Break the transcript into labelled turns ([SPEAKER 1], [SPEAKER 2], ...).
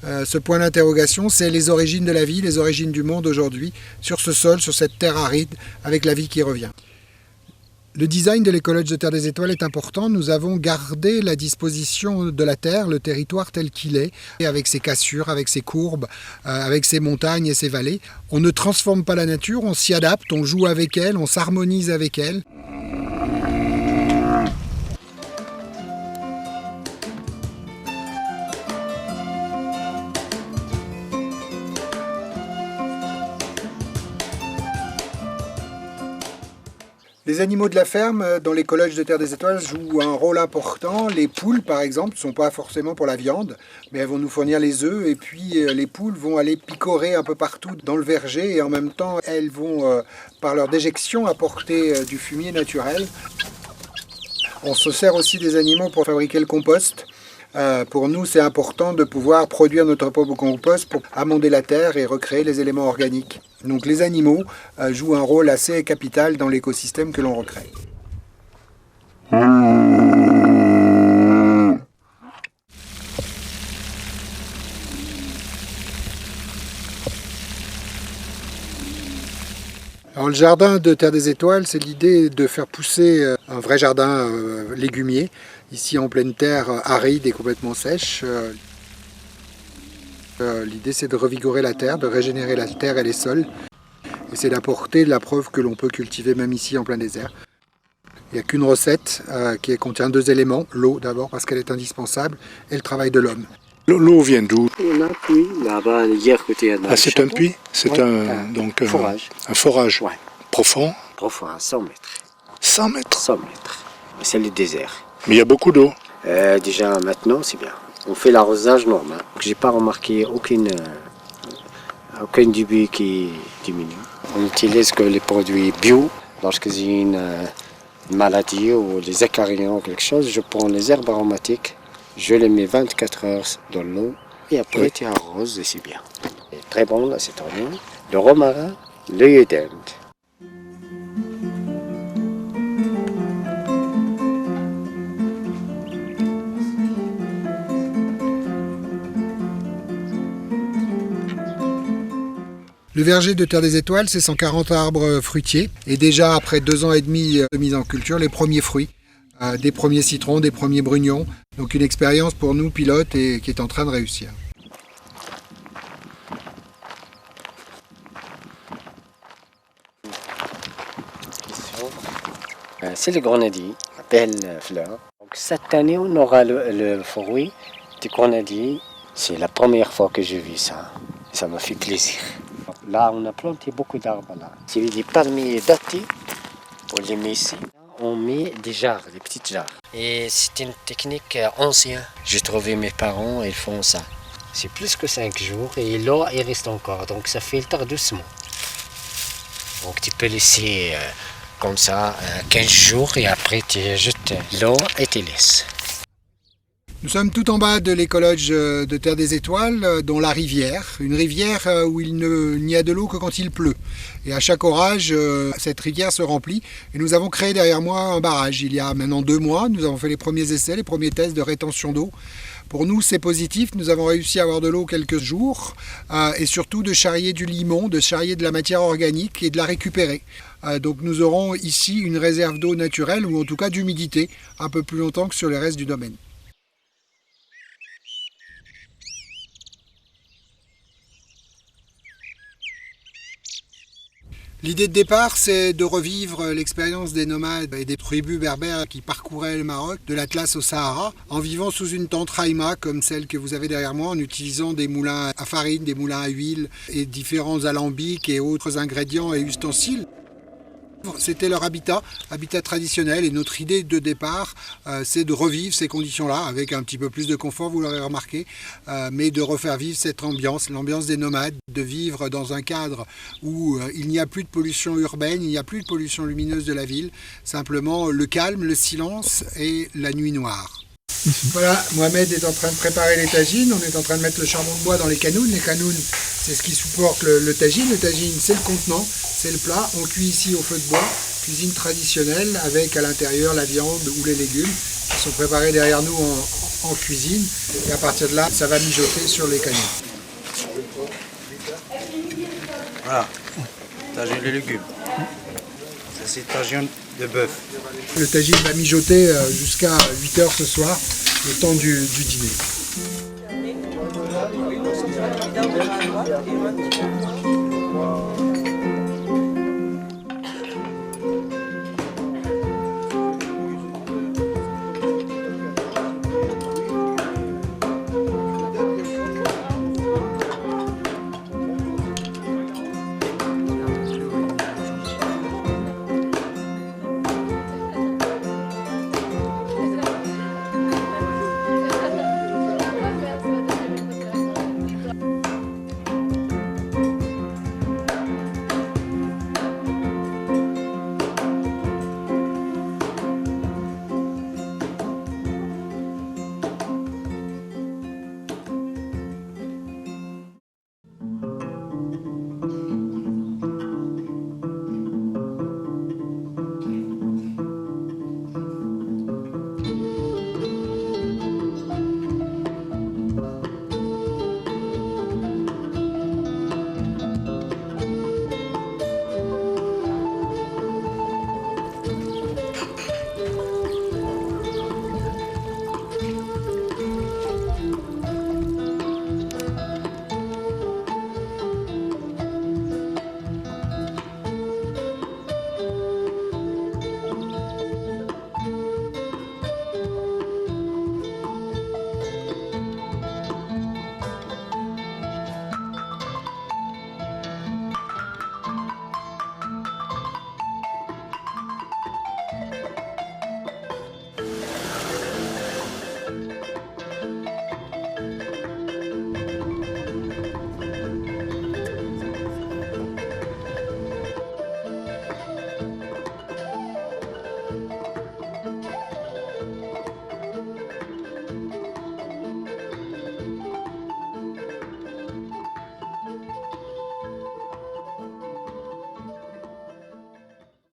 [SPEAKER 1] Ce point d'interrogation, c'est les origines de la vie, les origines du monde aujourd'hui, sur ce sol, sur cette terre aride, avec la vie qui revient. Le design de l'écologe de Terre des Étoiles est important. Nous avons gardé la disposition de la Terre, le territoire tel qu'il est, avec ses cassures, avec ses courbes, avec ses montagnes et ses vallées. On ne transforme pas la nature, on s'y adapte, on joue avec elle, on s'harmonise avec elle. Les animaux de la ferme dans l'écologe de Terre des Étoiles jouent un rôle important. Les poules, par exemple, ne sont pas forcément pour la viande, mais elles vont nous fournir les œufs. Et puis les poules vont aller picorer un peu partout dans le verger. Et en même temps, elles vont, par leur déjection, apporter du fumier naturel. On se sert aussi des animaux pour fabriquer le compost. Pour nous, c'est important de pouvoir produire notre propre compost pour amender la terre et recréer les éléments organiques. Donc les animaux jouent un rôle assez capital dans l'écosystème que l'on recrée. Alors, le jardin de Terre des Étoiles, c'est l'idée de faire pousser un vrai jardin légumier, ici en pleine terre aride et complètement sèche. L'idée, c'est de revigorer la terre, de régénérer la terre et les sols. Et c'est d'apporter la preuve que l'on peut cultiver même ici en plein désert. Il n'y a qu'une recette qui contient 2 éléments. L'eau d'abord parce qu'elle est indispensable et le travail de l'homme.
[SPEAKER 2] L'eau vient d'où?
[SPEAKER 3] On a un puits là-bas, hier côté à
[SPEAKER 2] Ah, c'est un puits? C'est
[SPEAKER 3] un forage.
[SPEAKER 2] Un forage.
[SPEAKER 3] Ouais.
[SPEAKER 2] Profond?
[SPEAKER 3] Profond, à 100 mètres.
[SPEAKER 2] 100 mètres?
[SPEAKER 3] 100 mètres. C'est le désert.
[SPEAKER 2] Mais il y a beaucoup d'eau.
[SPEAKER 3] Déjà maintenant, c'est bien. On fait l'arrosage normal. J'ai pas remarqué aucun début qui diminue. On utilise que les produits bio. Lorsque j'ai une maladie ou les acariens ou quelque chose, je prends les herbes aromatiques, je les mets 24 heures dans l'eau et après tu arroses et c'est bien. Et très bon là, c'est oignon, le romarin, l'œil d'Inde.
[SPEAKER 1] Le verger de Terre des Étoiles, c'est 140 arbres fruitiers. Et déjà, après 2 ans et demi de mise en culture, les premiers fruits, des premiers citrons, des premiers brugnons. Donc une expérience pour nous, pilotes, et qui est en train de réussir.
[SPEAKER 3] C'est le grenadier, belle fleur. Donc, cette année, on aura le fruit du grenadier. C'est la première fois que je vis ça. Ça m'a fait plaisir. Là, on a planté beaucoup d'arbres là. C'est des palmiers datés. On les met ici. On met des jarres, des petites jarres. Et c'est une technique ancienne. J'ai trouvé mes parents, ils font ça. C'est plus que 5 jours et l'eau, il reste encore. Donc ça filtre doucement. Donc tu peux laisser comme ça 15 jours et après tu jettes l'eau et tu laisses.
[SPEAKER 1] Nous sommes tout en bas de l'écologe de Terre des Étoiles, dont la rivière. Une rivière où il n'y a de l'eau que quand il pleut. Et à chaque orage, cette rivière se remplit. Et nous avons créé derrière moi un barrage. Il y a maintenant 2 mois, nous avons fait les premiers essais, les premiers tests de rétention d'eau. Pour nous, c'est positif. Nous avons réussi à avoir de l'eau quelques jours. Et surtout de charrier du limon, de charrier de la matière organique et de la récupérer. Donc nous aurons ici une réserve d'eau naturelle, ou en tout cas d'humidité, un peu plus longtemps que sur le reste du domaine. L'idée de départ, c'est de revivre l'expérience des nomades et des tribus berbères qui parcouraient le Maroc, de l'Atlas au Sahara, en vivant sous une tente Raïma, comme celle que vous avez derrière moi, en utilisant des moulins à farine, des moulins à huile et différents alambics et autres ingrédients et ustensiles. C'était leur habitat traditionnel, et notre idée de départ, c'est de revivre ces conditions-là, avec un petit peu plus de confort, vous l'aurez remarqué, mais de refaire vivre cette ambiance, l'ambiance des nomades, de vivre dans un cadre où il n'y a plus de pollution urbaine, il n'y a plus de pollution lumineuse de la ville, simplement le calme, le silence et la nuit noire. Voilà, Mohamed est en train de préparer les tagines, on est en train de mettre le charbon de bois dans les canounes. Les canounes, c'est ce qui supporte le tagine. Le tagine, c'est le contenant, c'est le plat. On cuit ici au feu de bois, cuisine traditionnelle avec à l'intérieur la viande ou les légumes qui sont préparés derrière nous en cuisine. Et à partir de là, ça va mijoter sur les canons.
[SPEAKER 4] Voilà, tagine les légumes. Ça c'est tagine de bœuf.
[SPEAKER 1] Le tagine va mijoter jusqu'à 8 h ce soir, le temps du dîner.